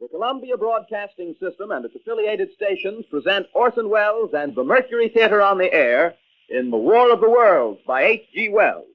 The Columbia Broadcasting System and its affiliated stations present Orson Welles and the Mercury Theater on the air in The War of the Worlds by H.G. Wells.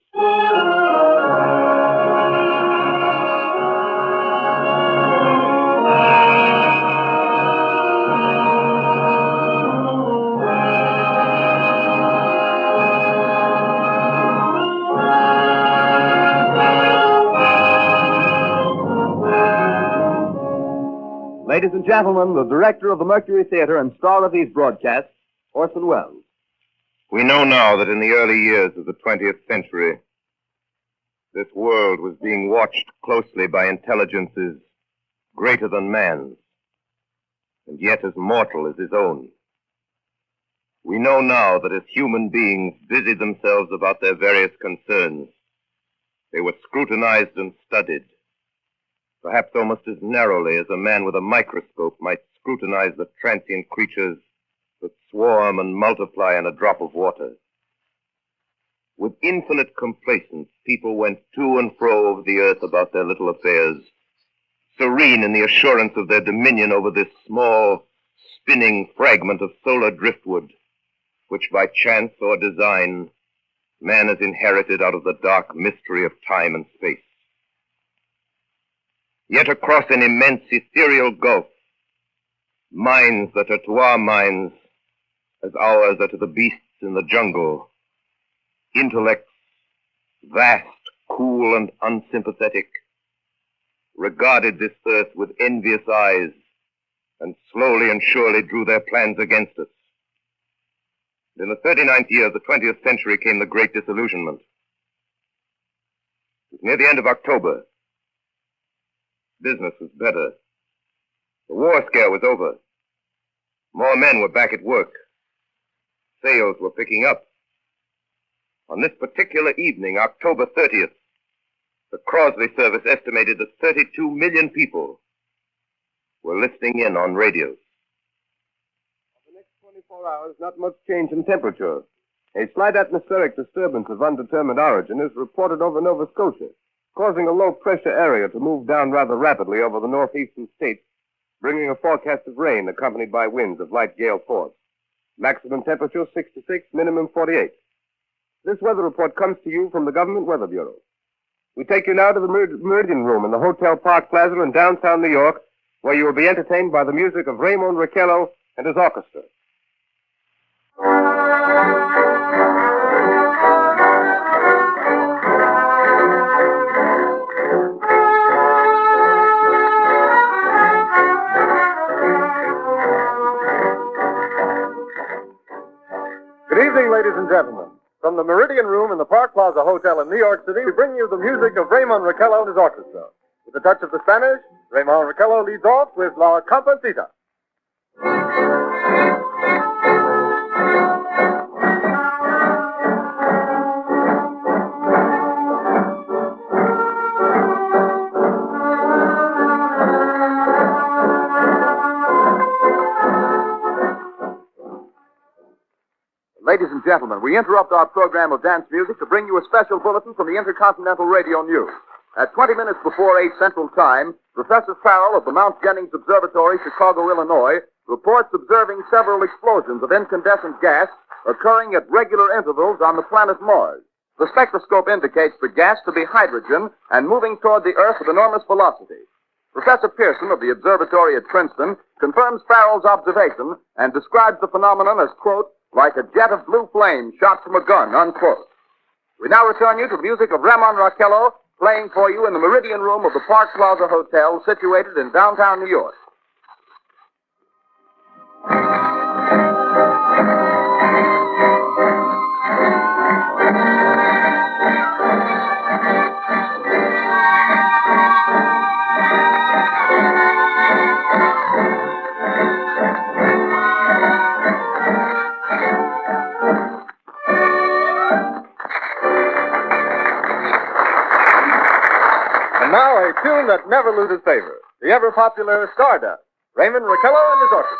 Ladies and gentlemen, the director of the Mercury Theater and star of these broadcasts, Orson Welles. We know now that in the early years of the 20th century, this world was being watched closely by intelligences greater than man's, and yet as mortal as his own. We know now that as human beings busied themselves about their various concerns, they were scrutinized and studied, perhaps almost as narrowly as a man with a microscope might scrutinize the transient creatures that swarm and multiply in a drop of water. With infinite complacence, people went to and fro over the earth about their little affairs, serene in the assurance of their dominion over this small, spinning fragment of solar driftwood, which by chance or design, man has inherited out of the dark mystery of time and space. Yet across an immense ethereal gulf, minds that are to our minds as ours are to the beasts in the jungle, intellects, vast, cool, and unsympathetic, regarded this earth with envious eyes and slowly and surely drew their plans against us. In the 39th year of the 20th century came the Great Disillusionment. It was near the end of October. Business was better. The war scare was over. More men were back at work. Sales were picking up. On this particular evening, October 30th, the Crosley service estimated that 32 million people were listening in on radios. For the next 24 hours, not much change in temperature. A slight atmospheric disturbance of undetermined origin is reported over Nova Scotia, causing a low-pressure area to move down rather rapidly over the northeastern states, bringing a forecast of rain accompanied by winds of light gale force. Maximum temperature 66, minimum 48. This weather report comes to you from the Government Weather Bureau. We take you now to the Meridian Room in the Hotel Park Plaza in downtown New York, where you will be entertained by the music of Raymond Raquello and his orchestra. Good evening, ladies and gentlemen. From the Meridian Room in the Park Plaza Hotel in New York City, we bring you the music of Raymond Raquello and his orchestra. With a touch of the Spanish, Raymond Raquello leads off with La Comparsita. Ladies and gentlemen, we interrupt our program of dance music to bring you a special bulletin from the Intercontinental Radio News. At 20 minutes before 8 Central Time, Professor Farrell of the Mount Jennings Observatory, Chicago, Illinois, reports observing several explosions of incandescent gas occurring at regular intervals on the planet Mars. The spectroscope indicates the gas to be hydrogen and moving toward the Earth with enormous velocity. Professor Pearson of the observatory at Princeton confirms Farrell's observation and describes the phenomenon as, quote, like a jet of blue flame shot from a gun, unquote. We now return you to the music of Raymond Raquello, playing for you in the Meridian Room of the Park Plaza Hotel, situated in downtown New York. And now a tune that never loses favor, the ever-popular Stardust, Raymond Raquello and his orchestra.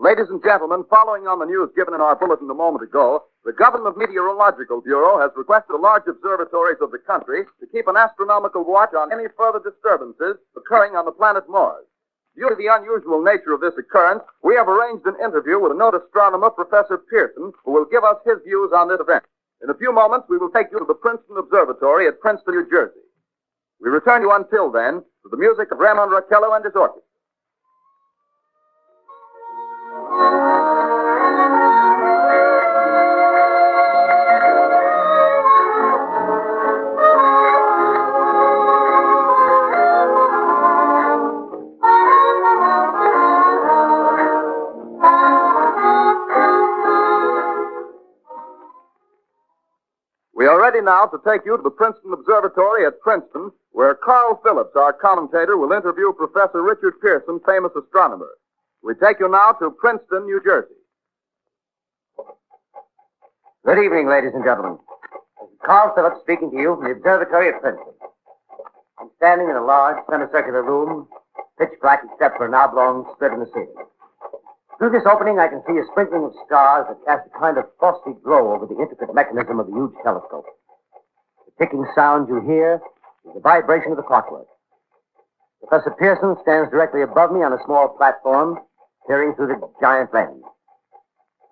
Ladies and gentlemen, following on the news given in our bulletin a moment ago, the Government Meteorological Bureau has requested the large observatories of the country to keep an astronomical watch on any further disturbances occurring on the planet Mars. Due to the unusual nature of this occurrence, we have arranged an interview with a noted astronomer, Professor Pearson, who will give us his views on this event. In a few moments, we will take you to the Princeton Observatory at Princeton, New Jersey. We return you until then to the music of Raymond Raquello and his orchestra. We are ready now to take you to the Princeton Observatory at Princeton, where Carl Phillips, our commentator, will interview Professor Richard Pearson, famous astronomer. We take you now to Princeton, New Jersey. Good evening, ladies and gentlemen. This is Carl Phillips speaking to you from the observatory at Princeton. I'm standing in a large semicircular room, pitch black except for an oblong slit in the ceiling. Through this opening, I can see a sprinkling of stars that cast a kind of frosty glow over the intricate mechanism of the huge telescope. The ticking sound you hear is the vibration of the clockwork. Professor Pearson stands directly above me on a small platform, peering through the giant lens.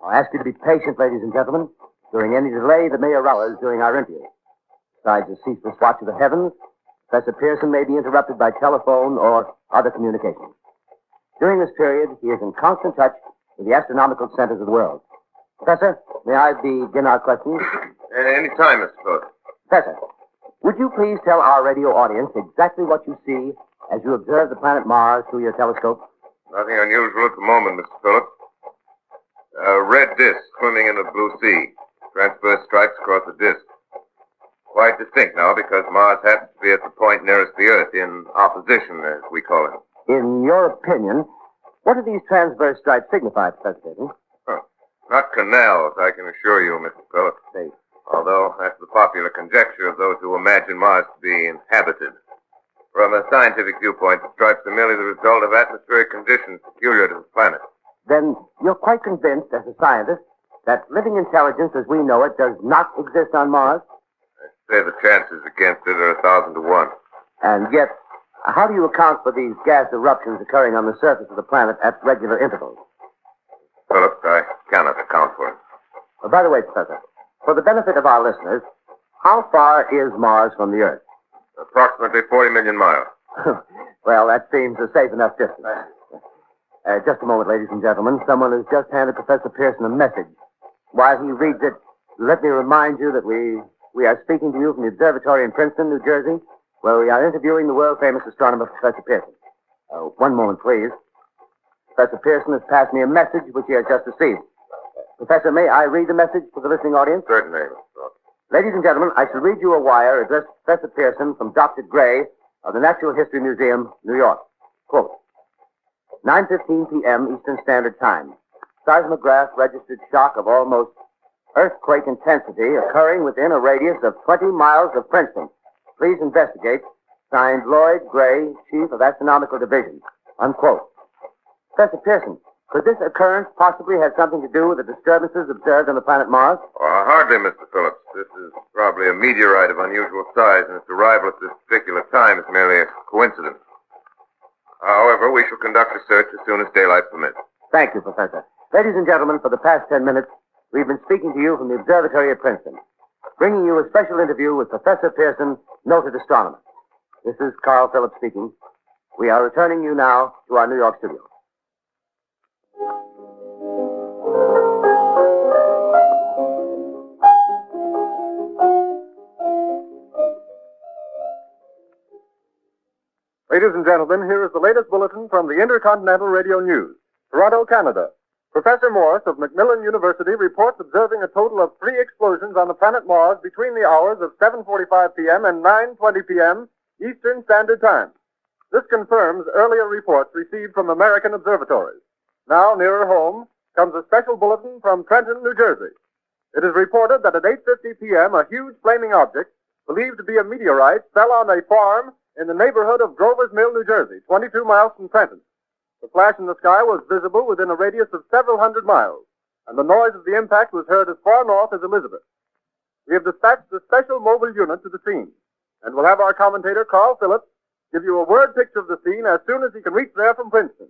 I'll ask you to be patient, ladies and gentlemen, during any delay that may arouse during our interview. Besides the ceaseless watch of the heavens, Professor Pearson may be interrupted by telephone or other communication. During this period, he is in constant touch with the astronomical centers of the world. Professor, may I begin our questions? Any time, Mr. Phillips. Professor, would you please tell our radio audience exactly what you see as you observe the planet Mars through your telescope? Nothing unusual at the moment, Mr. Phillips. A red disk swimming in the blue sea. Transverse stripes across the disk. Quite distinct now because Mars happens to be at the point nearest the Earth in opposition, as we call it. In your opinion, what do these transverse stripes signify, Professor Pearson? Not canals, I can assure you, Mr. Phillips. Say, Although that's the popular conjecture of those who imagine Mars to be inhabited. From a scientific viewpoint, the stripes are merely the result of atmospheric conditions peculiar to the planet. then you're quite convinced, as a scientist, that living intelligence as we know it does not exist on Mars? I say the chances against it are 1,000 to 1. And yet, how do you account for these gas eruptions occurring on the surface of the planet at regular intervals? Phillips, I cannot account for it. By the way, Professor, for the benefit of our listeners, how far is Mars from the Earth? Approximately 40 million miles. Well, that seems a safe enough distance. Just a moment, ladies and gentlemen. Someone has just handed Professor Pearson a message. While he reads it, let me remind you that we are speaking to you from the observatory in Princeton, New Jersey, where we are interviewing the world-famous astronomer, Professor Pearson. One moment, please. Professor Pearson has passed me a message which he has just received. Professor, may I read the message to the listening audience? Certainly. Ladies and gentlemen, I shall read you a wire addressed to Professor Pearson from Dr. Gray of the Natural History Museum, New York. Quote, 9:15 p.m. Eastern Standard Time. Seismograph registered shock of almost earthquake intensity occurring within a radius of 20 miles of Princeton. Please investigate. Signed, Lloyd Gray, Chief of Astronomical Division. Unquote. Professor Pearson, could this occurrence possibly have something to do with the disturbances observed on the planet Mars? Hardly, Mr. Phillips. This is probably a meteorite of unusual size, and its arrival at this particular time is merely a coincidence. However, we shall conduct a search as soon as daylight permits. Thank you, Professor. Ladies and gentlemen, for the past 10 minutes, we've been speaking to you from the observatory at Princeton, bringing you a special interview with Professor Pearson, noted astronomer. This is Carl Phillips speaking. We are returning you now to our New York studio. Ladies and gentlemen, here is the latest bulletin from the Intercontinental Radio News. Toronto, Canada. Professor Morse of Macmillan University reports observing a total of 3 explosions on the planet Mars between the hours of 7:45 p.m. and 9:20 p.m. Eastern Standard Time. This confirms earlier reports received from American observatories. Now, nearer home, comes a special bulletin from Trenton, New Jersey. It is reported that at 8:50 p.m., a huge flaming object, believed to be a meteorite, fell on a farm in the neighborhood of Grover's Mill, New Jersey, 22 miles from Trenton. The flash in the sky was visible within a radius of several hundred miles, and the noise of the impact was heard as far north as Elizabeth. We have dispatched a special mobile unit to the scene, and we'll have our commentator, Carl Phillips, give you a word picture of the scene as soon as he can reach there from Princeton.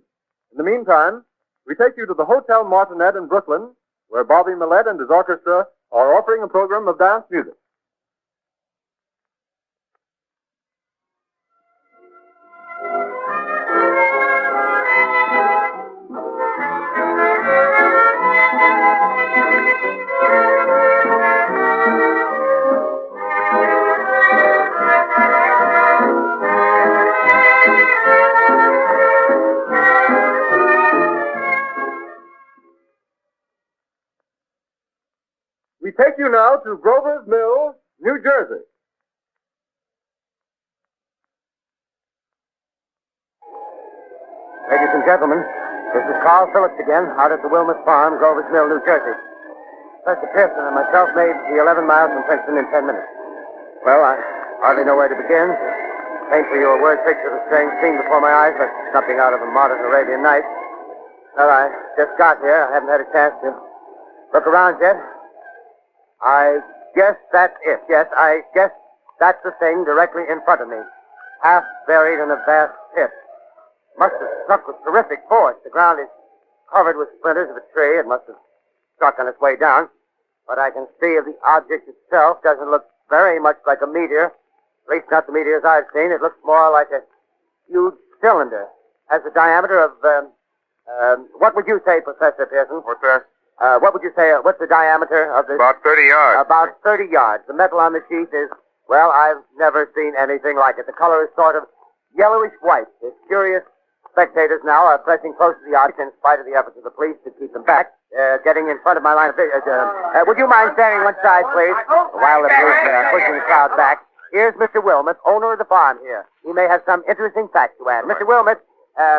In the meantime, we take you to the Hotel Martinet in Brooklyn, where Bobby Millett and his orchestra are offering a program of dance music. We take you now to Grover's Mill, New Jersey. Ladies and gentlemen, this is Carl Phillips again, out at the Wilmot Farm, Grover's Mill, New Jersey. Professor Pearson and myself made the 11 miles from Princeton in 10 minutes. Well, I hardly know where to begin. Paint for you a word picture of a strange scene before my eyes, but something out of a modern Arabian night. Well, I just got here. I haven't had a chance to look around yet. I guess that's it. Yes, I guess that's the thing directly in front of me. Half buried in a vast pit. Must have struck with terrific force. The ground is covered with splinters of a tree. It must have struck on its way down. What I can see of the object itself doesn't look very much like a meteor. At least not the meteors I've seen. It looks more like a huge cylinder. Has a diameter of, what would you say, Professor Pearson? What's that? What would you say, what's the diameter of this? About 30 yards. About 30 yards. The metal on the sheath is, well, I've never seen anything like it. The color is sort of yellowish white. The curious spectators now are pressing close to the object in spite of the efforts of the police to keep them back, getting in front of my line of vision. Would you mind standing one side, please, while the police are pushing the crowd back? Here's Mr. Wilmot, owner of the farm here. He may have some interesting facts to add. Mr. Wilmot,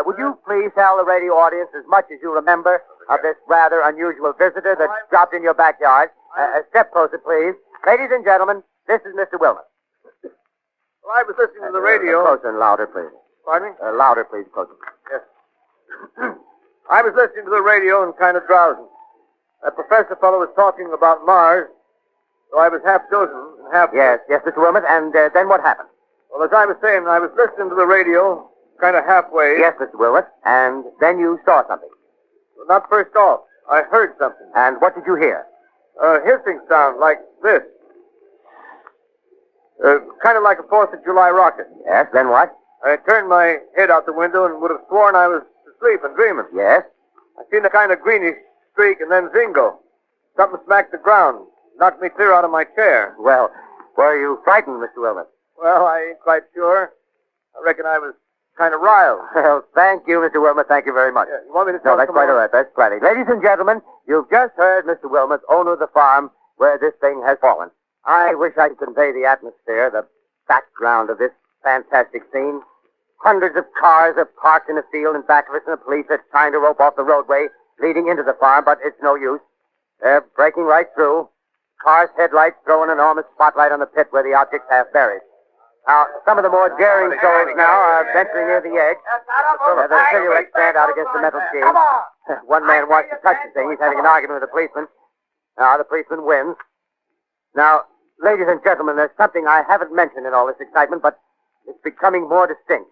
would you please tell the radio audience as much as you remember of this rather unusual visitor that dropped in your backyard? Step closer, please. Ladies and gentlemen, this is Mr. Wilmot. Well, I was listening to the radio. Closer and louder, please. Pardon me? Louder, please, closer. Yes. I was listening to the radio and kind of drowsy. That professor fellow was talking about Mars, so I was half dozing and half... Yes, Mr. Wilmot, and then what happened? Well, as I was saying, I was listening to the radio, kind of halfway. Yes, Mr. Wilmot, and then you saw something. Well, not first off. I heard something. And what did you hear? A hissing sound like this. Kind of like a 4th of July rocket. Yes, then what? I turned my head out the window and would have sworn I was asleep and dreaming. Yes? I seen a kind of greenish streak and then zingo. Something smacked the ground. Knocked me clear out of my chair. Well, were you frightened, Mr. Wilmot? Well, I ain't quite sure. I reckon I was kind of riled. Well, thank you, Mr. Wilmot. Thank you very much. Yeah, you want me to No, tell that's quite all right. That's plenty. Ladies and gentlemen, you've just heard Mr. Wilmot, owner of the farm where this thing has fallen. I wish I could convey the atmosphere, the background of this fantastic scene. Hundreds of cars are parked in a field in back of us, and the police are trying to rope off the roadway leading into the farm, but it's no use. They're breaking right through. Cars' headlights throw an enormous spotlight on the pit where the object's half buried. Now, some of the more daring souls now are venturing near the edge. Their silhouettes stand out against the metal sheet. One man wants to touch the thing. He's having an argument with the policeman. Now, the policeman wins. Now, ladies and gentlemen, there's something I haven't mentioned in all this excitement, but it's becoming more distinct.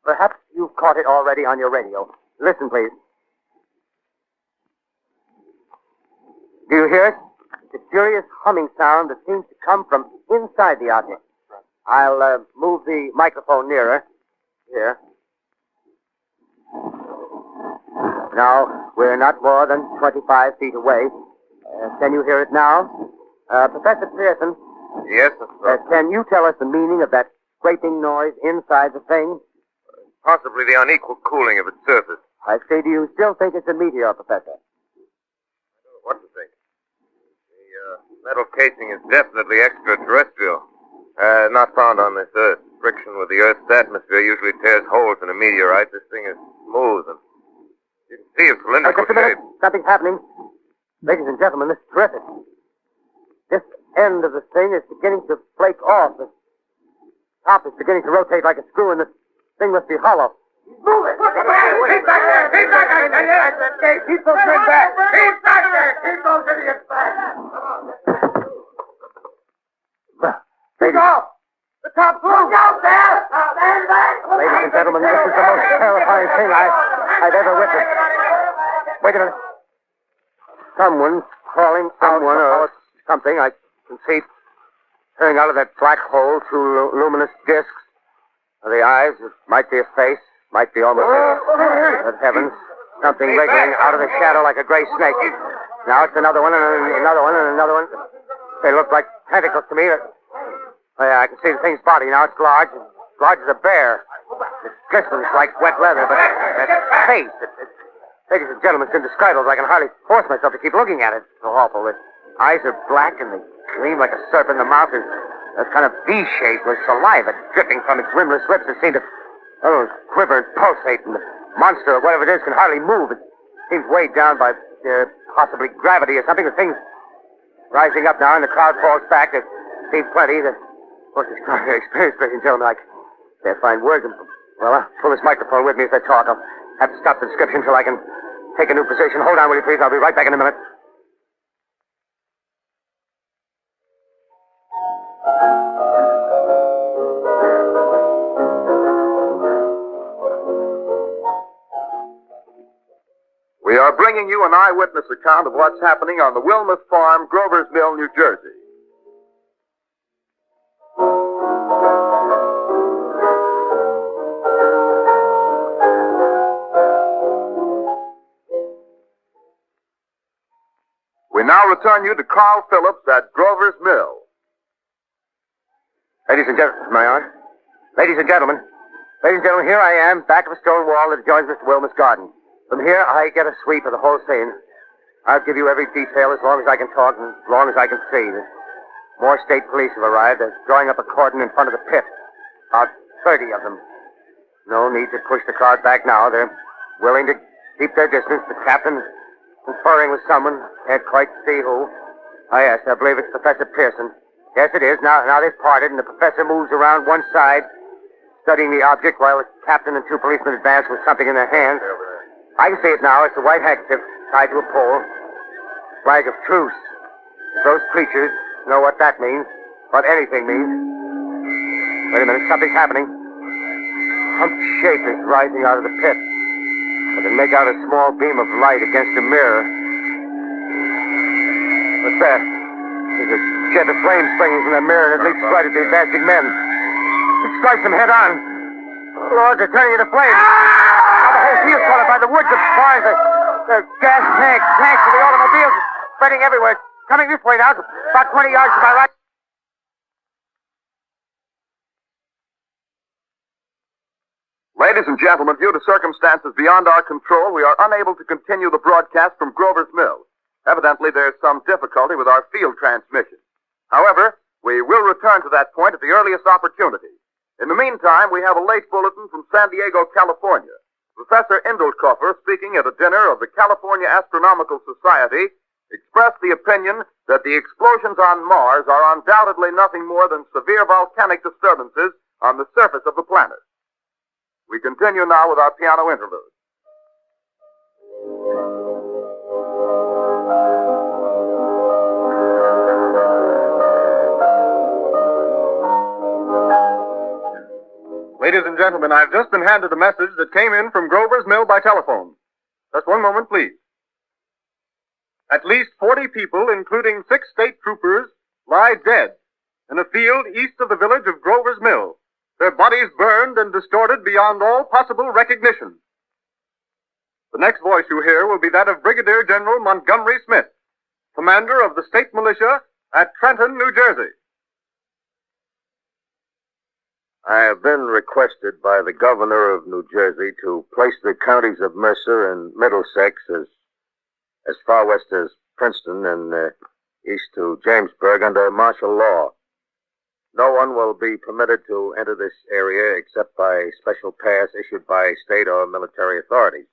Perhaps you've caught it already on your radio. Listen, please. Do you hear it? It's a curious humming sound that seems to come from inside the object. I'll move the microphone nearer. Here. Now, we're not more than 25 feet away. Can you hear it now? Professor Pearson? Yes, Mr. Can you tell us the meaning of that scraping noise inside the thing? Possibly the unequal cooling of its surface. I say, do you still think it's a meteor, Professor? What to think? The metal casing is definitely extraterrestrial. Not found on this Earth. Friction with the Earth's atmosphere usually tears holes in a meteorite. This thing is smooth, and you can see its cylindrical Just a minute. shape. Something's happening. Ladies and gentlemen, this is terrific. This end of the thing is beginning to flake off. The top is beginning to rotate like a screw, and the thing must be hollow. Move it! Keep back there! Keep back there! Keep those men back! Keep back there! Keep those idiots back! Take off! The top floor! Look out there! Stand back! Ladies and gentlemen, this is the most terrifying thing I've ever witnessed. Wait a minute. Someone crawling someone or something, I can see, peering out of that black hole through luminous discs. The eyes, it might be a face, might be almost a... Good heavens. Something wriggling out of the shadow like a gray snake. Now it's another one and another one and another one. They look like tentacles to me. Oh, yeah, I can see the thing's body now. It's large. As large as a bear. It glistens like wet leather, but that face, ladies and gentlemen, it's indescribable. I can hardly force myself to keep looking at it. It's so awful. The eyes are black and they gleam like a serpent. The mouth is a kind of V shape with saliva dripping from its rimless lips that seem to quiver and pulsate. And the monster or whatever it is can hardly move. It seems weighed down by possibly gravity or something. The thing's rising up now and the crowd falls back. There seems plenty. Of course, it's not very experienced, ladies and gentlemen. I can't find words. Well, I'll pull this microphone with me as I talk. I'll have to stop the description till I can take a new position. Hold on, will you, please? I'll be right back in a minute. We are bringing you an eyewitness account of what's happening on the Wilmuth Farm, Grover's Mill, New Jersey. We now return you to Carl Phillips at Grover's Mill. Ladies and gentlemen, am I on? Ladies and gentlemen, here I am, back of a stone wall that adjoins Mr. Wilmuth's garden. From here, I get a sweep of the whole scene. I'll give you every detail as long as I can talk and as long as I can see. More state police have arrived. They're drawing up a cordon in front of the pit. About 30 of them. No need to push the crowd back now. They're willing to keep their distance. The captain is conferring with someone. Can't quite see who. Oh, yes, I believe it's Professor Pearson. Yes, it is. Now they've parted, and the professor moves around one side, studying the object while the captain and two policemen advance with something in their hands. I can see it now. It's a white handkerchief tied to a pole. Flag of truce. If those creatures know what that means, what anything means. Wait a minute, something's happening. Humped shape is rising out of the pit. I can make out a small beam of light against a mirror. What's that? There's a jet of flame springing from the mirror and it leaps right at the advancing men. It strikes them head on. Lord, they're turning into flames. Now the whole field's caught up by the woods, the barns, the gas tanks of the automobiles spreading everywhere. Coming this way now, about 20 yards to my right. Ladies and gentlemen, due to circumstances beyond our control, we are unable to continue the broadcast from Grover's Mill. Evidently, there's some difficulty with our field transmission. However, we will return to that point at the earliest opportunity. In the meantime, we have a late bulletin from San Diego, California. Professor Indelkoffer, speaking at a dinner of the California Astronomical Society, expressed the opinion that the explosions on Mars are undoubtedly nothing more than severe volcanic disturbances on the surface of the planet. We continue now with our piano interlude. Ladies and gentlemen, I've just been handed a message that came in from Grover's Mill by telephone. Just one moment, please. At least 40 people, including 6 state troopers, lie dead in a field east of the village of Grover's Mill. Their bodies burned and distorted beyond all possible recognition. The next voice you hear will be that of Brigadier General Montgomery Smith, commander of the state militia at Trenton, New Jersey. I have been requested by the governor of New Jersey to place the counties of Mercer and Middlesex as far west as Princeton and east to Jamesburg under martial law. No one will be permitted to enter this area except by special pass issued by state or military authorities.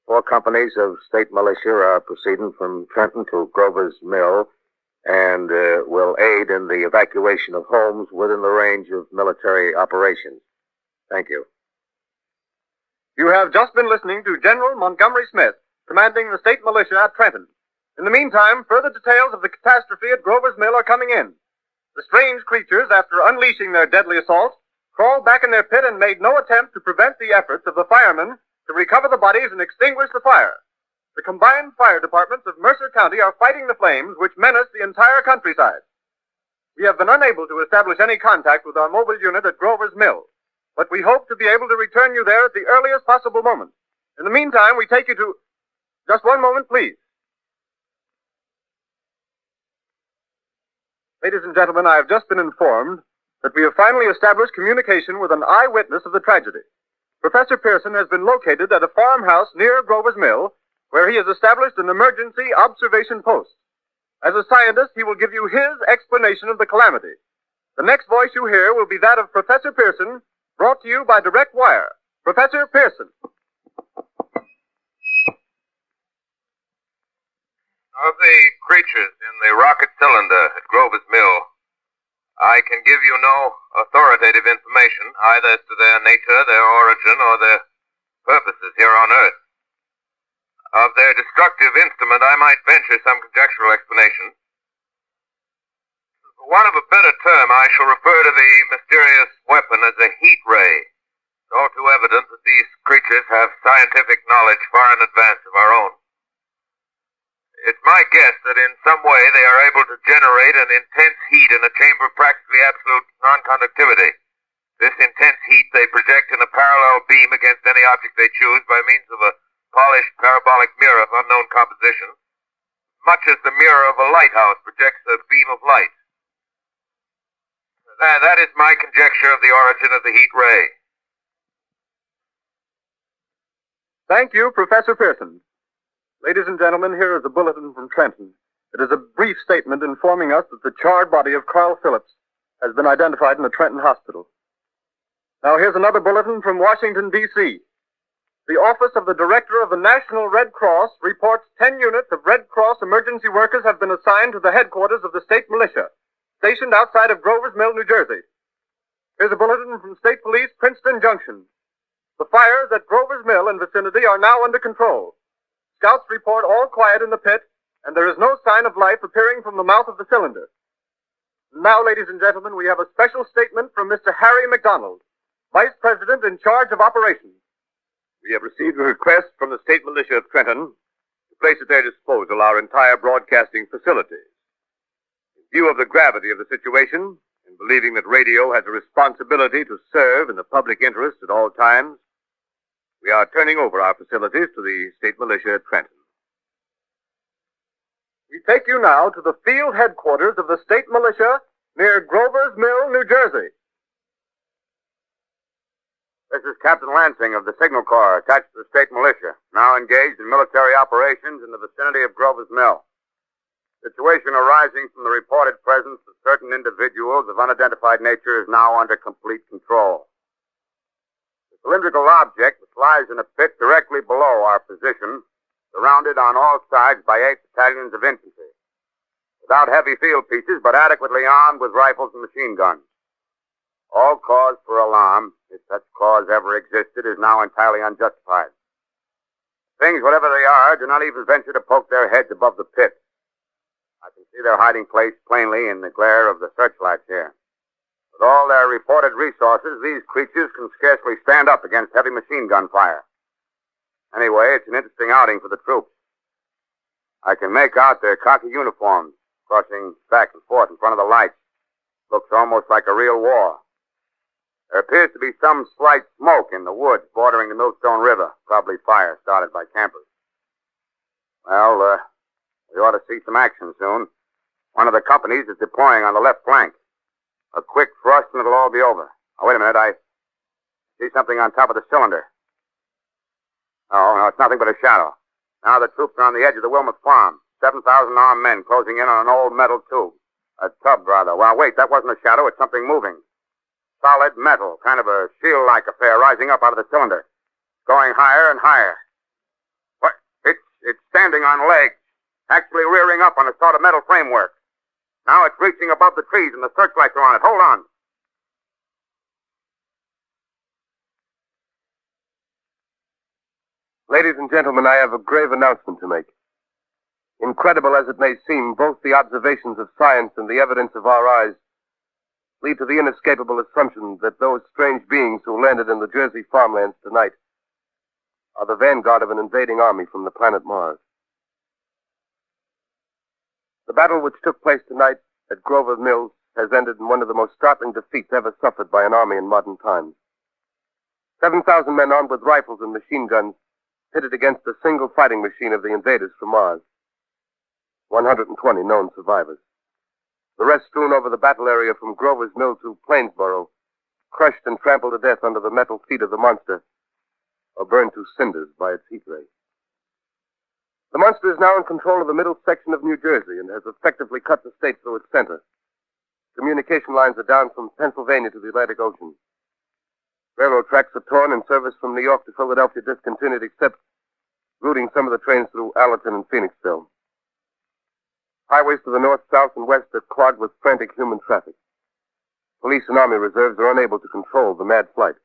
4 companies of state militia are proceeding from Trenton to Grover's Mill and will aid in the evacuation of homes within the range of military operations. Thank you. You have just been listening to General Montgomery Smith, commanding the state militia at Trenton. In the meantime, further details of the catastrophe at Grover's Mill are coming in. The strange creatures, after unleashing their deadly assault, crawled back in their pit and made no attempt to prevent the efforts of the firemen to recover the bodies and extinguish the fire. The combined fire departments of Mercer County are fighting the flames which menace the entire countryside. We have been unable to establish any contact with our mobile unit at Grover's Mill, but we hope to be able to return you there at the earliest possible moment. In the meantime, we take you to... Just one moment, please. Ladies and gentlemen, I have just been informed that we have finally established communication with an eyewitness of the tragedy. Professor Pearson has been located at a farmhouse near Grover's Mill, where he has established an emergency observation post. As a scientist, he will give you his explanation of the calamity. The next voice you hear will be that of Professor Pearson, brought to you by direct wire. Professor Pearson. Of the creatures in the rocket cylinder at Grover's Mill, I can give you no authoritative information either as to their nature, their origin, or their purposes here on Earth. Of their destructive instrument, I might venture some conjectural explanation. For want of a better term, I shall refer to the mysterious weapon as a heat ray. It's all too evident that these creatures have scientific knowledge far in advance of our own. It's my guess that in some way they are able to generate an intense heat in a chamber of practically absolute non-conductivity. This intense heat they project in a parallel beam against any object they choose by means of a polished parabolic mirror of unknown composition, much as the mirror of a lighthouse projects a beam of light. That is my conjecture of the origin of the heat ray. Thank you, Professor Pearson. Ladies and gentlemen, here is a bulletin from Trenton. It is a brief statement informing us that the charred body of Carl Phillips has been identified in the Trenton Hospital. Now here's another bulletin from Washington, D.C. The Office of the Director of the National Red Cross reports 10 units of Red Cross emergency workers have been assigned to the headquarters of the state militia, stationed outside of Grover's Mill, New Jersey. Here's a bulletin from State Police, Princeton Junction. The fires at Grover's Mill and vicinity are now under control. Scouts report all quiet in the pit, and there is no sign of life appearing from the mouth of the cylinder. Now, ladies and gentlemen, we have a special statement from Mr. Harry McDonald, Vice President in charge of operations. We have received a request from the state militia of Trenton to place at their disposal our entire broadcasting facilities. In view of the gravity of the situation, and believing that radio has a responsibility to serve in the public interest at all times, we are turning over our facilities to the state militia at Trenton. We take you now to the field headquarters of the state militia near Grover's Mill, New Jersey. This is Captain Lansing of the Signal Corps, attached to the state militia, now engaged in military operations in the vicinity of Grover's Mill. Situation arising from the reported presence of certain individuals of unidentified nature is now under complete control. The cylindrical object which lies in a pit directly below our position, surrounded on all sides by 8 battalions of infantry, without heavy field pieces but adequately armed with rifles and machine guns. All cause for alarm, if such cause ever existed, is now entirely unjustified. Things, whatever they are, do not even venture to poke their heads above the pit. I can see their hiding place plainly in the glare of the searchlights here. With all their reported resources, these creatures can scarcely stand up against heavy machine gun fire. Anyway, it's an interesting outing for the troops. I can make out their khaki uniforms crossing back and forth in front of the lights. Looks almost like a real war. There appears to be some slight smoke in the woods bordering the Millstone River, probably fire started by campers. Well, we ought to see some action soon. One of the companies is deploying on the left flank. A quick thrust and it'll all be over. Oh, wait a minute, I see something on top of the cylinder. No, it's nothing but a shadow. Now the troops are on the edge of the Wilmot Farm. 7,000 armed men closing in on an old metal tube. A tub, rather. Well, wait, that wasn't a shadow. It's something moving. Solid metal, kind of a shield-like affair rising up out of the cylinder. Going higher and higher. What? It's standing on legs. Actually rearing up on a sort of metal framework. Now it's reaching above the trees and the searchlights are on it. Hold on. Ladies and gentlemen, I have a grave announcement to make. Incredible as it may seem, both the observations of science and the evidence of our eyes lead to the inescapable assumption that those strange beings who landed in the Jersey farmlands tonight are the vanguard of an invading army from the planet Mars. The battle which took place tonight at Grover Mills has ended in one of the most startling defeats ever suffered by an army in modern times. 7,000 men armed with rifles and machine guns pitted against the single fighting machine of the invaders from Mars. 120 known survivors. The rest strewn over the battle area from Grover's Mill to Plainsboro, crushed and trampled to death under the metal feet of the monster, or burned to cinders by its heat ray. The monster is now in control of the middle section of New Jersey and has effectively cut the state through its center. Communication lines are down from Pennsylvania to the Atlantic Ocean. Railroad tracks are torn and service from New York to Philadelphia discontinued, except routing some of the trains through Allerton and Phoenixville. Highways to the north, south, and west are clogged with frantic human traffic. Police and army reserves are unable to control the mad flight.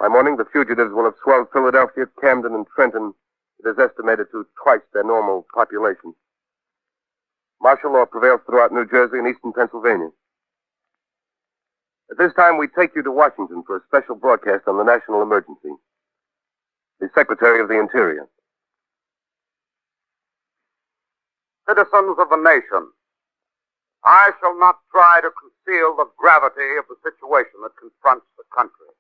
By morning, the fugitives will have swelled Philadelphia, Camden, and Trenton. It is estimated to twice their normal population. Martial law prevails throughout New Jersey and eastern Pennsylvania. At this time, we take you to Washington for a special broadcast on the national emergency. The Secretary of the Interior. Citizens of the nation, I shall not try to conceal the gravity of the situation that confronts the country,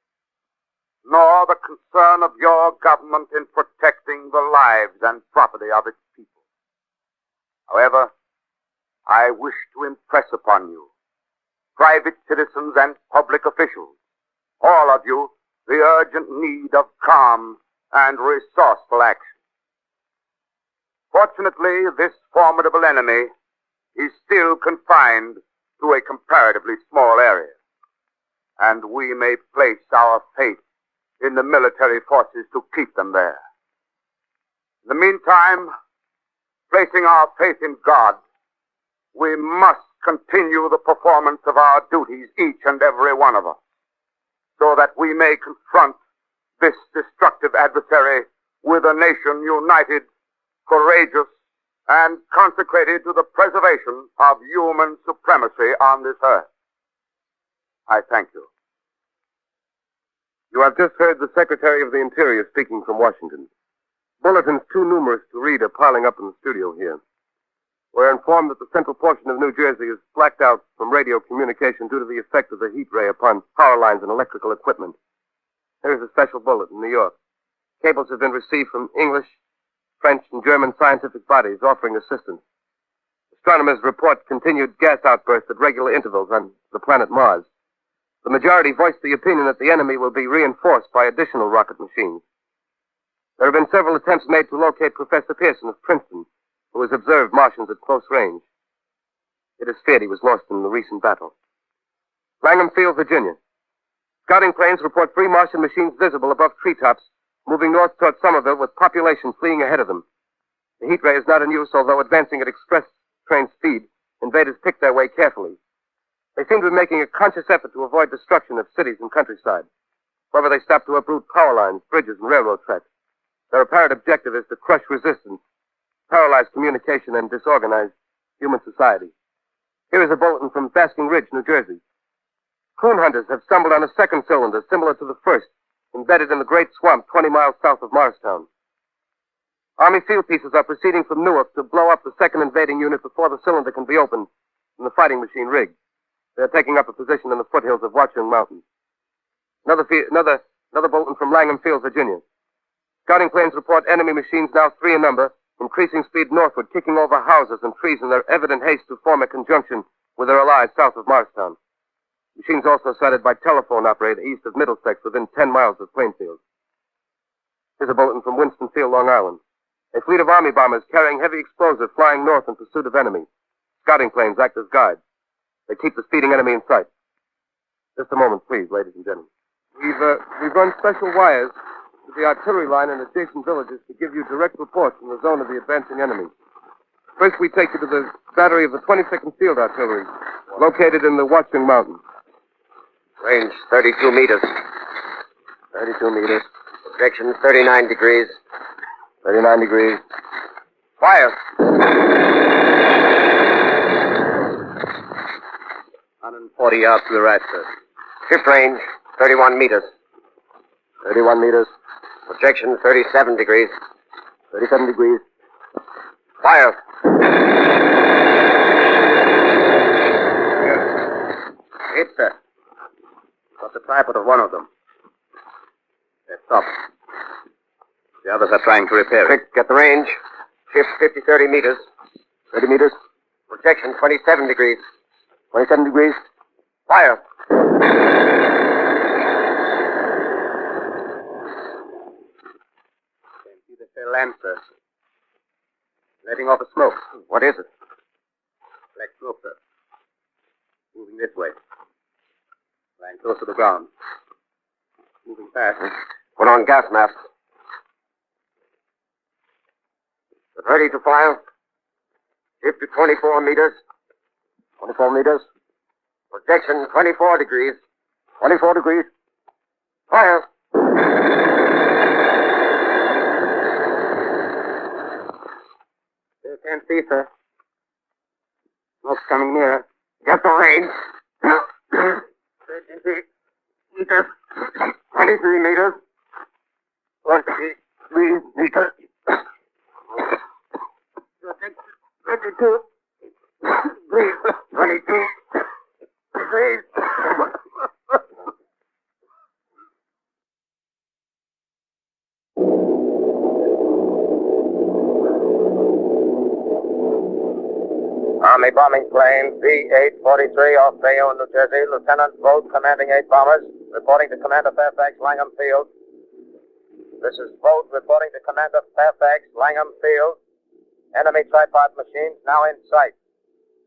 nor the concern of your government in protecting the lives and property of its people. However, I wish to impress upon you, private citizens and public officials, all of you, the urgent need of calm and resourceful action. Fortunately, this formidable enemy is still confined to a comparatively small area, and we may place our faith in the military forces to keep them there. In the meantime, placing our faith in God, we must continue the performance of our duties, each and every one of us, so that we may confront this destructive adversary with a nation united, courageous, and consecrated to the preservation of human supremacy on this earth. I thank you. You have just heard the Secretary of the Interior speaking from Washington. Bulletins too numerous to read are piling up in the studio here. We're informed that the central portion of New Jersey is blacked out from radio communication due to the effect of the heat ray upon power lines and electrical equipment. Here's a special bulletin in New York. Cables have been received from English, French, and German scientific bodies offering assistance. Astronomers report continued gas outbursts at regular intervals on the planet Mars. The majority voiced the opinion that the enemy will be reinforced by additional rocket machines. There have been several attempts made to locate Professor Pearson of Princeton, who has observed Martians at close range. It is feared he was lost in the recent battle. Langham Field, Virginia. Scouting planes report 3 Martian machines visible above treetops, moving north toward Somerville with population fleeing ahead of them. The heat ray is not in use, although advancing at express train speed, invaders pick their way carefully. They seem to be making a conscious effort to avoid destruction of cities and countryside. However, they stop to uproot power lines, bridges, and railroad tracks. Their apparent objective is to crush resistance, paralyze communication, and disorganize human society. Here is a bulletin from Basking Ridge, New Jersey. Coon hunters have stumbled on a second cylinder similar to the first, embedded in the Great Swamp 20 miles south of Morristown. Army field pieces are proceeding from Newark to blow up the second invading unit before the cylinder can be opened and the fighting machine rigged. They're taking up a position in the foothills of Watchung Mountain. Another bulletin from Langham Field, Virginia. Scouting planes report enemy machines, now 3 in number, increasing speed northward, kicking over houses and trees in their evident haste to form a conjunction with their allies south of Morristown. Machines also sighted by telephone operator east of Middlesex within 10 miles of Plainfield. Here's a bulletin from Winston-Field, Long Island. A fleet of Army bombers carrying heavy explosives flying north in pursuit of enemy. Scouting planes act as guides. They keep the speeding enemy in sight. Just a moment, please, ladies and gentlemen. We've run special wires to the artillery line in adjacent villages to give you direct reports from the zone of the advancing enemy. First, we take you to the battery of the 22nd Field Artillery, located in the Watchung Mountains. Range 32 meters. 32 meters. Projection 39 degrees. 39 degrees. Fire. 140 yards to the right, sir. Ship range, 31 meters. 31 meters. Projection 37 degrees. 37 degrees. Fire. Hit, sir. Got the tripod of one of them. They're stopped. The others are trying to repair it. Quick, get the range. Shift 30 meters. 30 meters. Projection 27 degrees. 27 degrees. Fire. Can't see the tail lamp, sir. Letting off a smoke. What is it? Black smoke, sir. Moving this way. Lying close to the ground. Moving fast. Put on gas mask. Ready to fire. Shift to 24 meters. 24 meters. Projection 24 degrees. 24 degrees. Fire. Still can't see, sir. Smoke's coming nearer. Get the range. 33 meters. 23 meters. 23 meters. 22. 22. Please. Army bombing plane B-843 off Bayonne, New Jersey. Lieutenant Vogt, commanding 8 bombers, reporting to Commander Fairfax, Langham Field. This is Vogt reporting to Commander Fairfax, Langham Field. Enemy tripod machines now in sight.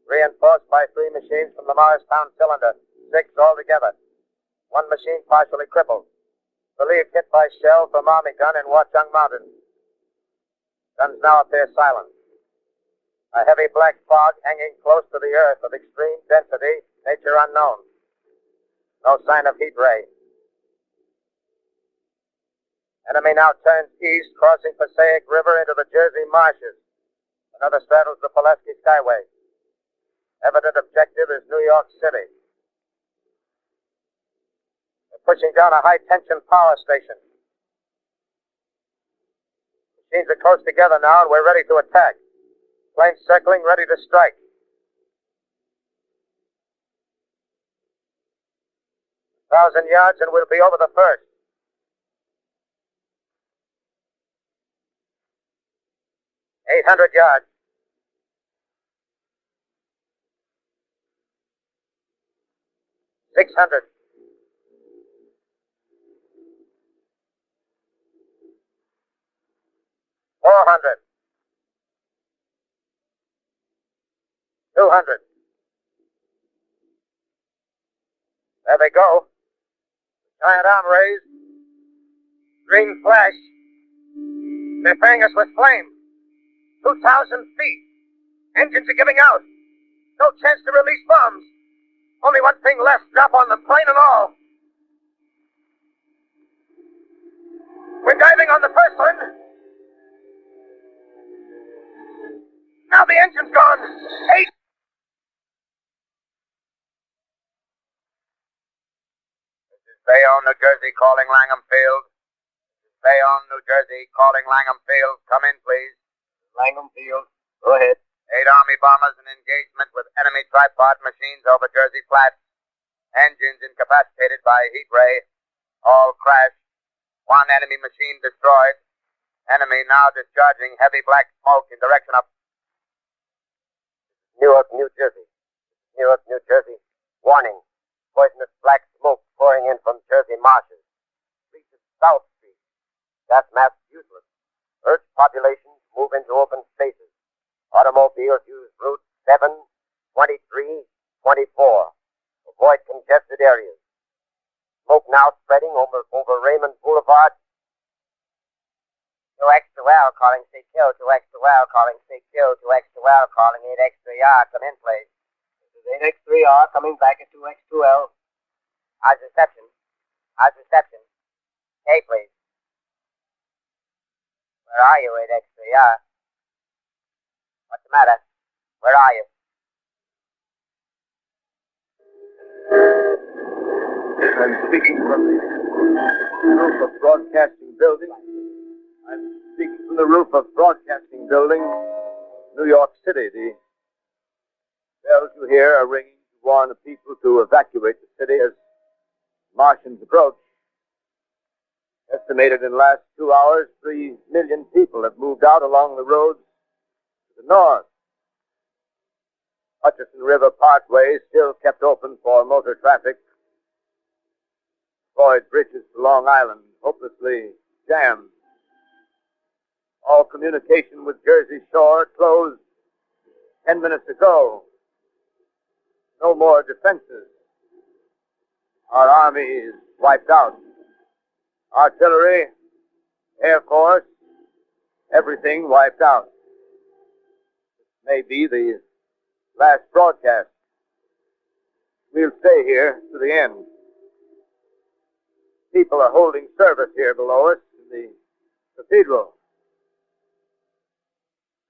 Reinforced by 3 machines from the Morristown cylinder. 6 altogether. 1 machine partially crippled. Believed hit by shell from Army gun in Watchung Mountain. Guns now appear silent. A heavy black fog hanging close to the earth of extreme density, nature unknown. No sign of heat ray. Enemy now turns east, crossing Passaic River into the Jersey marshes. Another straddles the Pulaski Skyway. Evident objective is New York City. They're pushing down a high-tension power station. Machines are close together now, and we're ready to attack. Planes circling, ready to strike. A 1,000 yards, and we'll be over the first. $800 yards. $600. $400. $200. There they go. Giant arm raised. Green flash. They're spraying us with flame. 2,000 feet. Engines are giving out. No chance to release bombs. Only one thing left. Drop on them, plane and all. We're diving on the first one. Now the engine's gone. 8. This is Bayonne, New Jersey, calling Langham Field. This is Bayonne, New Jersey, calling Langham Field. Come in, please. Langham Field. Go ahead. 8 Army bombers in engagement with enemy tripod machines over Jersey Flats. Engines incapacitated by heat ray. All crashed. 1 enemy machine destroyed. Enemy now discharging heavy black smoke in direction of Newark, New Jersey. Newark, New Jersey. Warning. Poisonous black smoke pouring in from Jersey marshes. Reaches South Street. Gas mask useless. Urge population move into open spaces. Automobiles use route 7, 23, 24. Avoid congested areas. Smoke now spreading over Raymond Boulevard. 2 extra well calling CQ, 2 extra well calling CQ, 2 extra well calling 8 extra R. Come in, please. This is 8X3R coming back at 2X2L. How's reception? How's reception? Hey, please. Where are you, 8X3R? What's the matter? Where are you? I'm speaking from the roof of Broadcasting Building. I'm speaking from the roof of Broadcasting Building, New York City. The bells you hear are ringing to warn the people to evacuate the city as Martians approach. Estimated in the last 2 hours, 3 million people have moved out along the roads to the north. Hutchison River Parkway is still kept open for motor traffic. Floyd bridges to Long Island, hopelessly jammed. All communication with Jersey Shore closed 10 minutes ago. No more defenses. Our army is wiped out. Artillery, Air Force, everything wiped out. This may be the last broadcast. We'll stay here to the end. People are holding service here below us in the cathedral.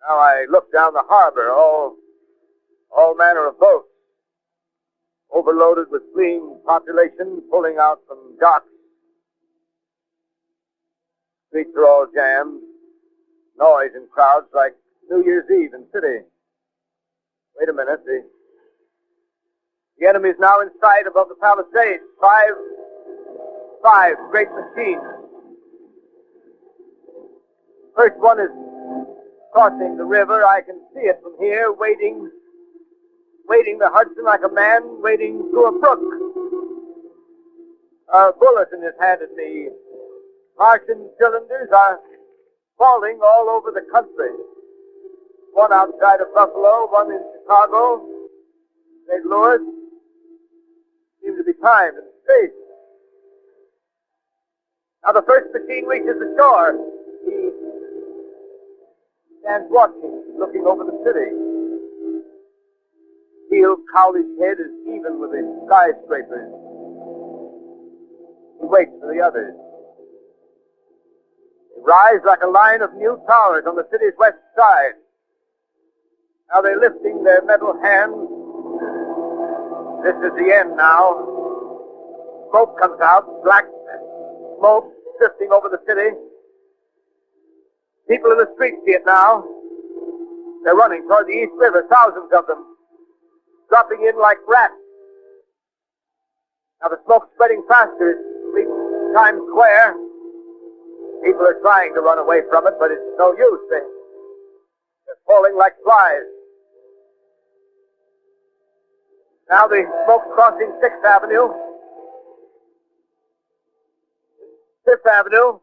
Now I look down the harbor, all manner of boats, overloaded with fleeing population pulling out from docks. Streets are all jammed. Noise in crowds like New Year's Eve in city. Wait a minute. The enemy's now in sight above the palisades. Five great machines. First one is crossing the river. I can see it from here, wading the Hudson like a man wading through a brook. A bulletin is handed me. Martian cylinders are falling all over the country. One outside of Buffalo, one in Chicago, St. Louis. Seem to be timed in space. Now the first machine reaches the shore. He stands watching, looking over the city. Steel cowlish head is even with the skyscrapers. He waits for the others. They rise like a line of new towers on the city's west side. Now they're lifting their metal hands. This is the end now. Smoke comes out, black smoke drifting over the city. People in the streets see it now. They're running toward the East River, thousands of them, dropping in like rats. Now the smoke's spreading faster. It reaches Times Square. People are trying to run away from it, but it's no use. They're falling like flies. Now the smoke crossing 6th Avenue. 5th Avenue.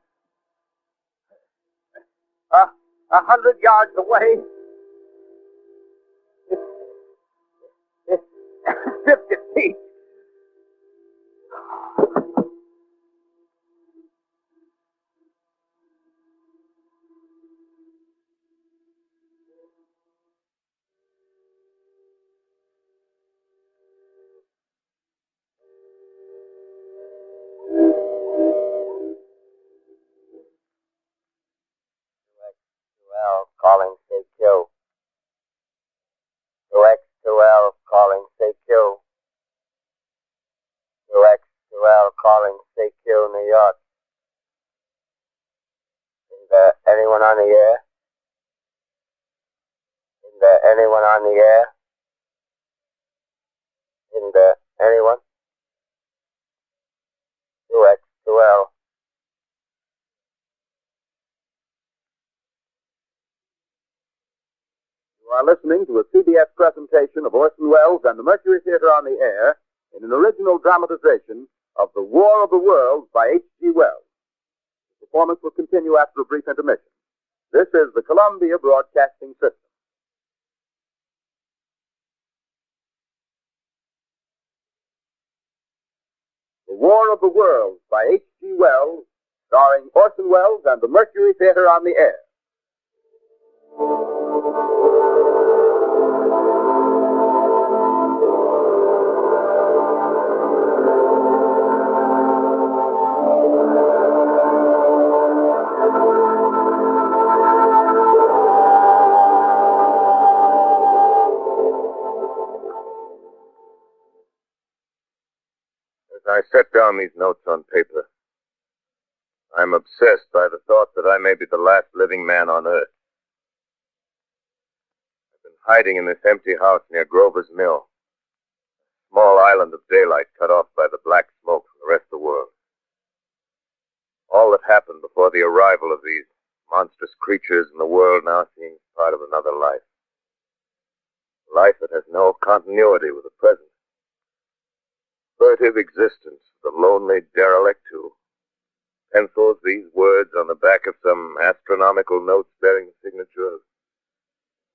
100 yards away. It's 50 feet. Calling CQ. 2X2L calling CQ. 2X2L calling CQ, New York. Is there anyone on the air? Is there anyone on the air? Is there anyone? 2X2L. You are listening to a CBS presentation of Orson Welles and the Mercury Theater on the Air in an original dramatization of The War of the Worlds by H.G. Wells. The performance will continue after a brief intermission. This is the Columbia Broadcasting System. The War of the Worlds by H.G. Wells, starring Orson Welles and the Mercury Theater on the Air. set down these notes on paper. I'm obsessed by the thought that I may be the last living man on Earth. I've been hiding in this empty house near Grover's Mill, a small island of daylight cut off by the black smoke from the rest of the world. All that happened before the arrival of these monstrous creatures in the world now seems part of another life. A life that has no continuity with the present. Furtive existence of the lonely derelict who pencils these words on the back of some astronomical notes bearing the signature of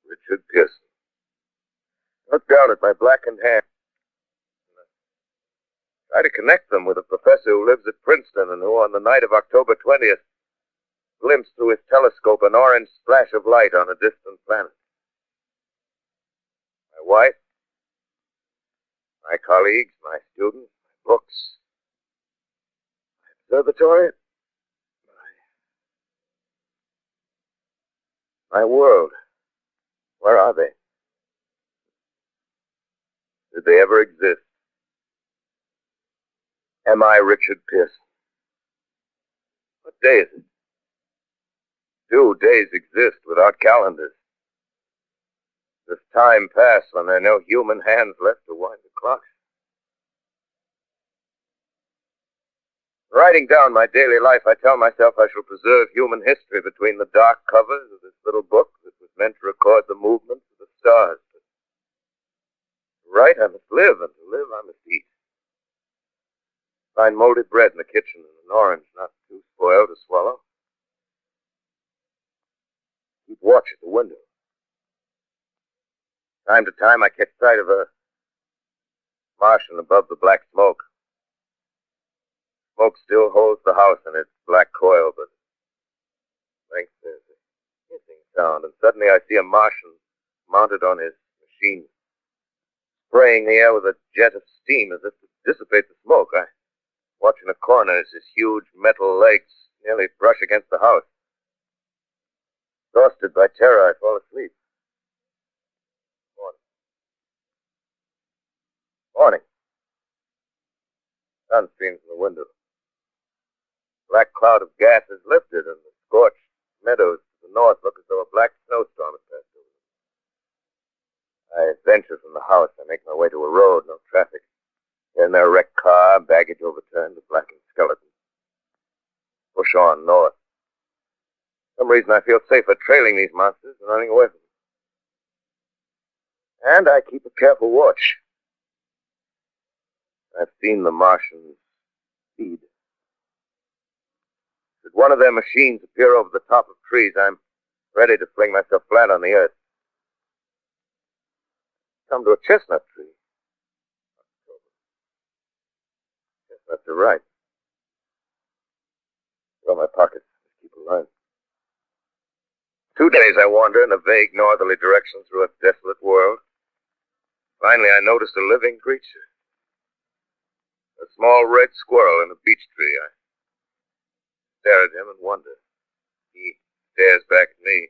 Richard Pearson. Look down at my blackened hand. Try to connect them with a professor who lives at Princeton and who, on the night of October 20th, glimpsed through his telescope an orange splash of light on a distant planet. My wife, my colleagues, my students, my books, my observatory, my world. Where are they? Did they ever exist? Am I Richard Pearson? What day is it? Do days exist without calendars? Does time pass when there are no human hands left to wind the clocks? Writing down my daily life, I tell myself I shall preserve human history between the dark covers of this little book that was meant to record the movements of the stars. But to write, I must live, and to live, I must eat. Find molded bread in the kitchen and an orange not too spoiled to swallow. Keep watch at the window. Time to time, I catch sight of a Martian above the black smoke. Smoke still holds the house in its black coil, but length there's a hissing sound, and suddenly I see a Martian mounted on his machine, spraying the air with a jet of steam as if to dissipate the smoke. I watch in a corner as his huge metal legs nearly brush against the house. Exhausted by terror, I fall asleep. Morning. Sun streams from the window. Black cloud of gas is lifted, and the scorched meadows to the north look as though a black snowstorm had passed over them. I venture from the house. I make my way to a road, no traffic. Here and there, a wrecked car, baggage overturned, a blackened skeleton. Push on north. For some reason, I feel safer trailing these monsters than running away from them. And I keep a careful watch. I've seen the Martians feed. Should one of their machines appear over the top of trees, I'm ready to fling myself flat on the earth. Come to a chestnut tree. Chestnuts are right. Fill my pockets. Keep a line. 2 days I wander in a vague northerly direction through a desolate world. Finally, I noticed a living creature. A small red squirrel in a beech tree. I stare at him and wonder. He stares back at me.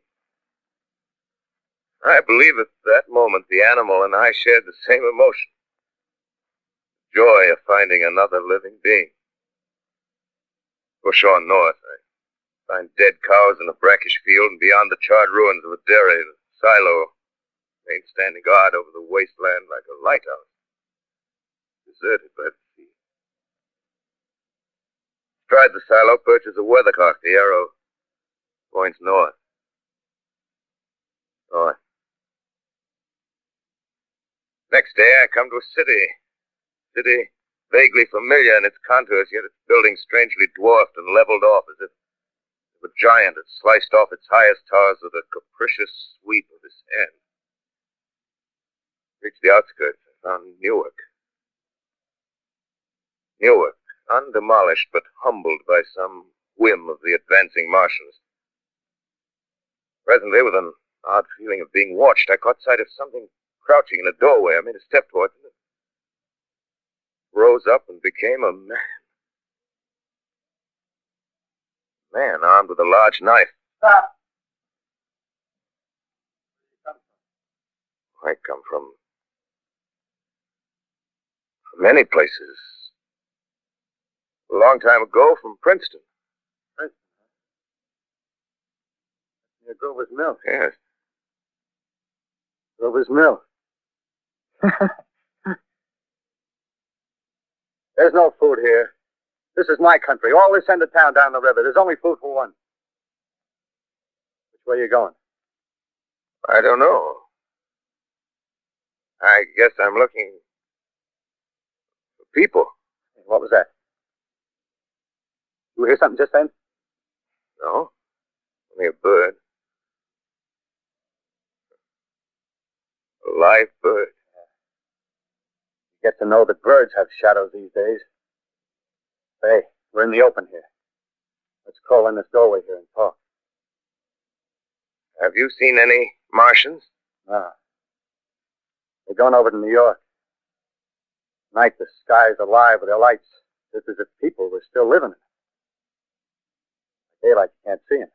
I believe at that moment the animal and I shared the same emotion. Joy of finding another living being. Push on north. I find dead cows in a brackish field, and beyond the charred ruins of a dairy and a silo, remain standing guard over the wasteland like a lighthouse, deserted by the sea. Astride the silo perches a weathercock. The arrow points north. North. Next day, I come to a city. City vaguely familiar in its contours, yet its buildings strangely dwarfed and leveled off as if a giant had sliced off its highest towers with a capricious sweep of his hand. Reached the outskirts, I found Newark. Newark, undemolished but humbled by some whim of the advancing Martians. Presently, with an odd feeling of being watched, I caught sight of something crouching in a doorway. I made a step towards it. Rose up and became a man. Man armed with a large knife. Stop. I come from many places. A long time ago from Princeton. Princeton, huh? Near Grover's Mill. Yes. Grover's Mill. There's no food here. This is my country. All this end of town down the river. There's only food for one. Which way are you going? I don't know. I guess I'm looking for people. What was that? You hear something just then? No. Only a bird. A live bird. You get to know that birds have shadows these days. Hey, we're in the open here. Let's crawl in this doorway here and talk. Have you seen any Martians? No. They're going over to New York. Night, the sky's alive with their lights. Just as if people were still living in it. By daylight, you can't see them.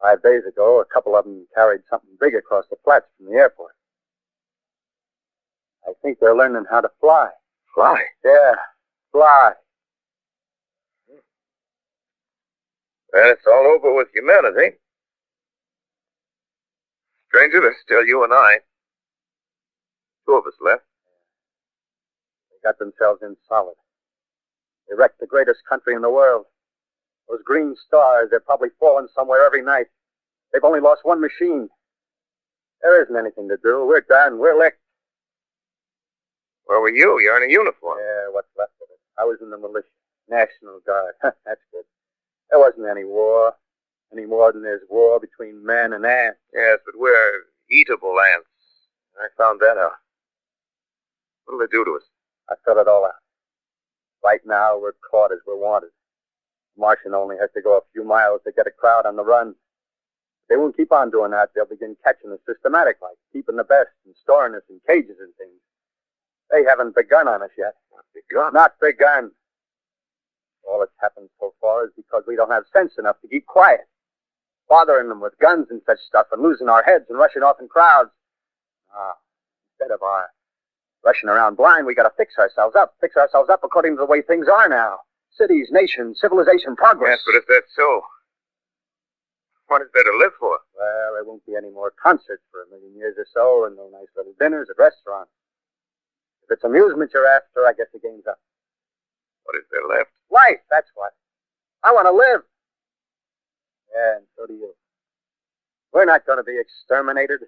5 days ago, a couple of them carried something big across the flats from the airport. I think they're learning how to fly. Fly? Yeah, fly. Well, it's all over with humanity. Stranger, there's still you and I. 2 of us left. They got themselves in solid. They wrecked the greatest country in the world. Those green stars, they're probably falling somewhere every night. They've only lost one machine. There isn't anything to do. We're done. We're licked. Where were you? You're in a uniform. Yeah, what's left of it. I was in the militia. National Guard. That's good. There wasn't any war. Any more than there's war between men and ants. Yes, but we're eatable ants. I found that out. What'll they do to us? I filled it all out. Right now, we're caught as we're wanted. The Martian only has to go a few miles to get a crowd on the run. If they won't keep on doing that, they'll begin catching us systematic, like keeping the best and storing us in cages and things. They haven't begun on us yet. Not begun? Not begun. All that's happened so far is because we don't have sense enough to keep quiet. Bothering them with guns and such stuff and losing our heads and rushing off in crowds. Instead of our rushing around blind, we gotta fix ourselves up. Fix ourselves up according to the way things are now. Cities, nations, civilization, progress. Yes, but if that's so, what is there to live for? Well, there won't be any more concerts for 1,000,000 years or so, and no nice little dinners at restaurants. If it's amusement you're after, I guess the game's up. What is there left? Life, that's what. I want to live. Yeah, and so do you. We're not going to be exterminated.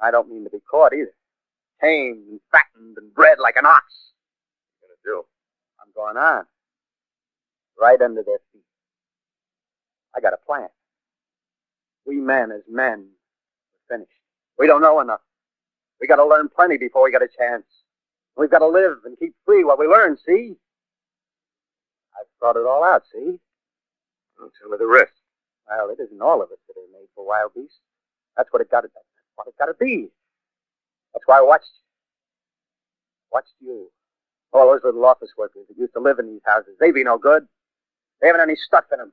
I don't mean to be caught either. Tamed and fattened and bred like an ox. What are you going to do? I'm going on. Right under their feet. I got a plan. We men as men are finished. We don't know enough. We got to learn plenty before we get a chance. We've got to live and keep free while we learn, see? I've thought it all out, see? Well, tell me the rest. Well, it isn't all of us that are made for wild beasts. That's what it got to be. That's what it got to be. That's why I watched you. Watched you. All those little office workers that used to live in these houses. They be no good. They haven't any stuff in them.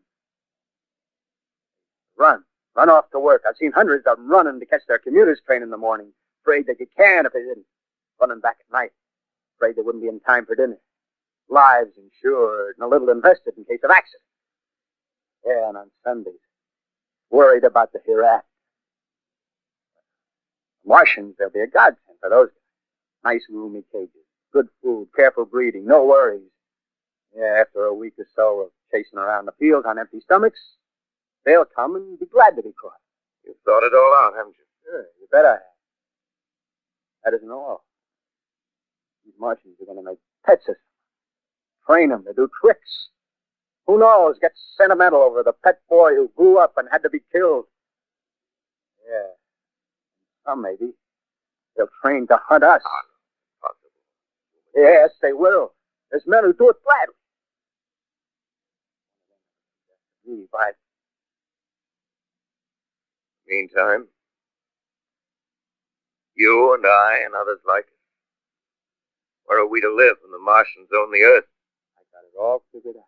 Run. Run off to work. I've seen hundreds of them running to catch their commuter's train in the morning. Afraid they could can if they didn't. Running back at night. Afraid they wouldn't be in time for dinner. Lives insured and a little invested in case of accident. Yeah, and on Sundays, worried about the hereafter. Martians, there'll be a godsend for those guys. Nice roomy cages, good food, careful breeding, no worries. Yeah, after a week or so of chasing around the fields on empty stomachs, they'll come and be glad to be caught. You've thought it all out, haven't you? Sure, you bet I have. That isn't all. These Martians are going to make pets of them. Train them to do tricks. Who knows, get sentimental over the pet boy who grew up and had to be killed. Yeah. Some maybe. They'll train to hunt us. Possible. Yes, they will. There's men who do it gladly. But Meantime, you and I and others like us, where are we to live when the Martians own the Earth? I got it all figured out.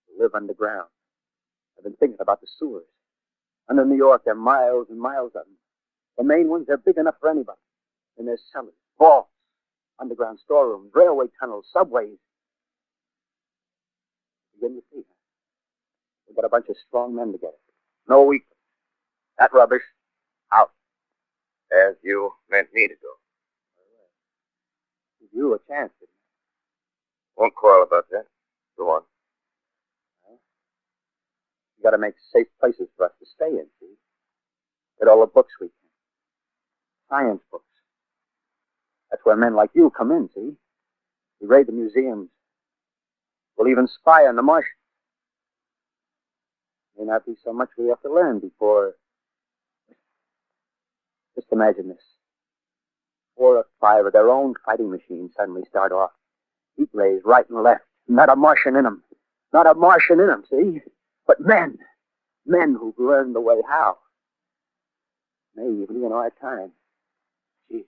To live underground. I've been thinking about the sewers. Under New York, there are miles and miles of them. The main ones, they're big enough for anybody. And there's cellars, vaults, Underground storerooms, railway tunnels, subways. Begin to see. We've got a bunch of strong men together. No weakness. That rubbish, out. As you meant me to go. Give you a chance, didn't Won't quarrel about that. Go on. you? Got to make safe places for us to stay in, see? Get all the books we can. Science books. That's where men like you come in, see? We raid the museums. We'll even spy on the Martians. May not be so much we have to learn before... Just imagine this. 4 or 5 of their own fighting machines suddenly start off. Heat rays right and left. Not a Martian in them. Not a Martian in them, see? But men. Men who've learned the way how. Naively in our time. Gee.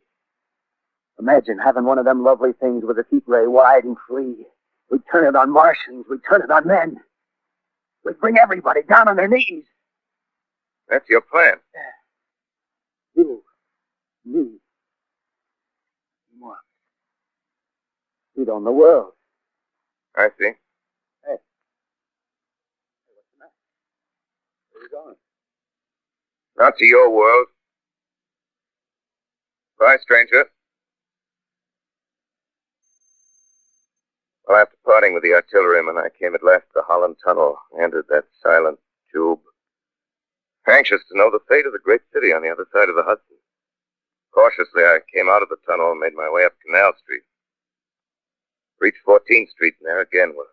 Imagine having one of them lovely things with a heat ray wide and free. We'd turn it on Martians. We'd turn it on men. We'd bring everybody down on their knees. That's your plan. You. Me. More. Feed on the world. I see. Hey. Hey, what's the matter? Where are you going? Not to your world. Bye, stranger. Well, after parting with the artilleryman, I came at last to the Holland Tunnel, entered that silent tube. Anxious to know the fate of the great city on the other side of the Hudson. Cautiously, I came out of the tunnel and made my way up Canal Street. Reached 14th Street, and there again were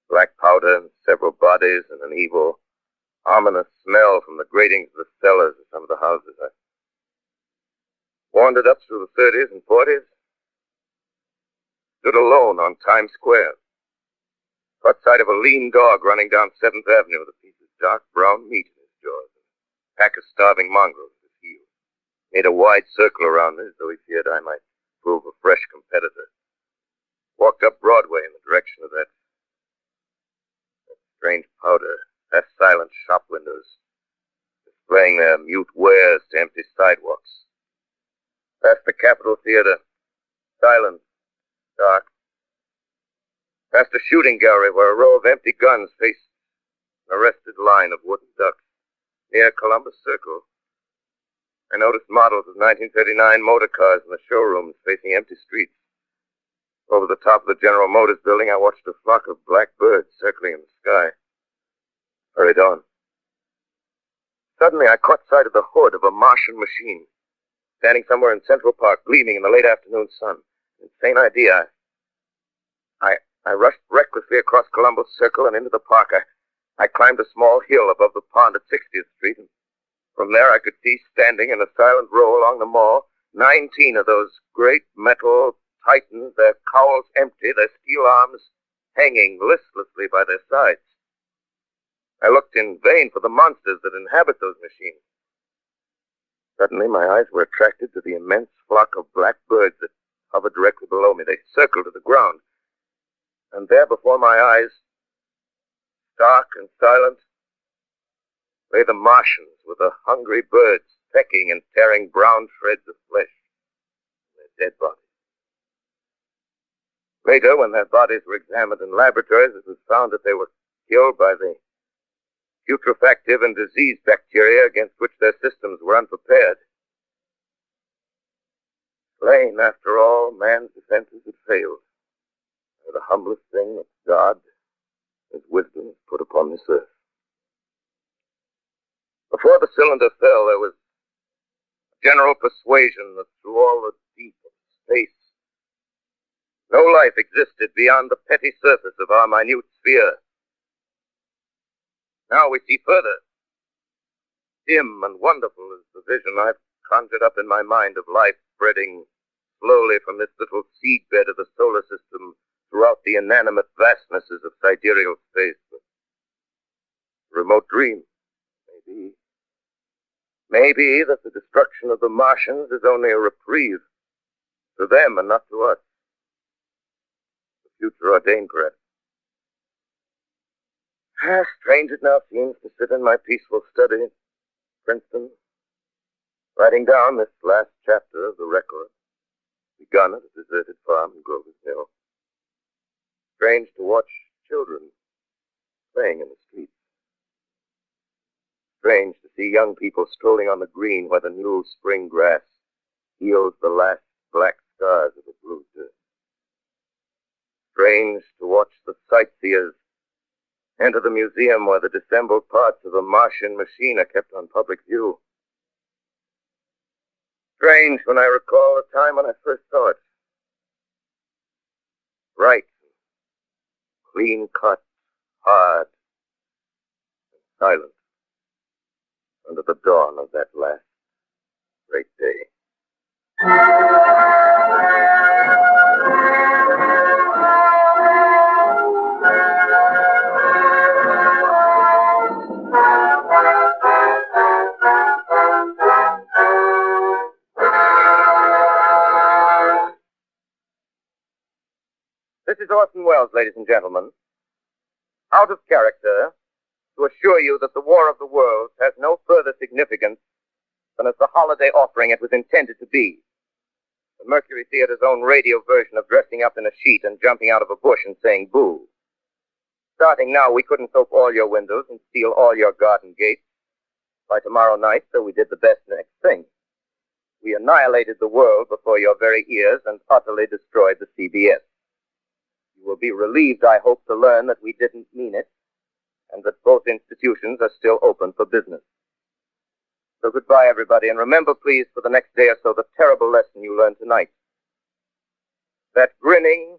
black powder and several bodies and an evil, ominous smell from the gratings of the cellars of some of the houses. I wandered up through the 30s and 40s, stood alone on Times Square, caught sight of a lean dog running down 7th Avenue with a piece of dark brown meat in his jaws and a pack of starving mongrels at his heels. Made a wide circle around me as though he feared I might prove a fresh competitor. Walked up Broadway in the direction of that strange powder, past silent shop windows, displaying their mute wares to empty sidewalks. Past the Capitol Theater, silent, dark. Past a shooting gallery where a row of empty guns faced an arrested line of wooden ducks. Near Columbus Circle, I noticed models of 1939 motor cars in the showrooms facing empty streets. Over the top of the General Motors building, I watched a flock of black birds circling in the sky. Hurried on. Suddenly, I caught sight of the hood of a Martian machine, standing somewhere in Central Park, gleaming in the late afternoon sun. Insane idea. I rushed recklessly across Columbus Circle and into the park. I climbed a small hill above the pond at 60th Street, and from there I could see standing in a silent row along the mall 19 of those great metal titans, their cowls empty, their steel arms hanging listlessly by their sides. I looked in vain for the monsters that inhabit those machines. Suddenly my eyes were attracted to the immense flock of black birds that hovered directly below me. They circled to the ground. And there before my eyes, stark and silent, lay the Martians with the hungry birds pecking and tearing brown shreds of flesh from their dead bodies. Later, when their bodies were examined in laboratories, it was found that they were killed by the putrefactive and diseased bacteria against which their systems were unprepared. Slain, after all, man's defenses had failed. They were the humblest thing that God, His wisdom, has put upon this earth. Before the cylinder fell, there was a general persuasion that through all the deep of space, no life existed beyond the petty surface of our minute sphere. Now we see further. Dim and wonderful is the vision I've conjured up in my mind of life spreading slowly from this little seedbed of the solar system throughout the inanimate vastnesses of sidereal space. A remote dream, maybe. Maybe that the destruction of the Martians is only a reprieve to them and not to us. The future ordained, perhaps. Strange it now seems to sit in my peaceful study at Princeton, writing down this last chapter of the record. begun at a deserted farm in Grover's Mill. Strange to watch children playing in the streets. Strange to see young people strolling on the green where the new spring grass heals the last black scars of a bruised earth. Strange to watch the sightseers enter the museum where the dissembled parts of a Martian machine are kept on public view. Strange when I recall the time when I first saw it. Bright, clean cut, hard, and silent under the dawn of that last great day. This is Orson Welles, ladies and gentlemen. Out of character, to assure you that the War of the Worlds has no further significance than as the holiday offering it was intended to be. The Mercury Theater's own radio version of dressing up in a sheet and jumping out of a bush and saying boo. Starting now, we couldn't soap all your windows and seal all your garden gates. By tomorrow night, so we did the best next thing. We annihilated the world before your very ears and utterly destroyed the CBS. You will be relieved, I hope, to learn that we didn't mean it, and that both institutions are still open for business. So goodbye, everybody, and remember, please, for the next day or so, the terrible lesson you learned tonight. That grinning,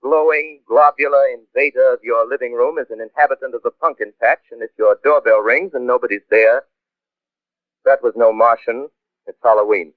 glowing, globular invader of your living room is an inhabitant of the pumpkin patch, and if your doorbell rings and nobody's there, that was no Martian, it's Halloween.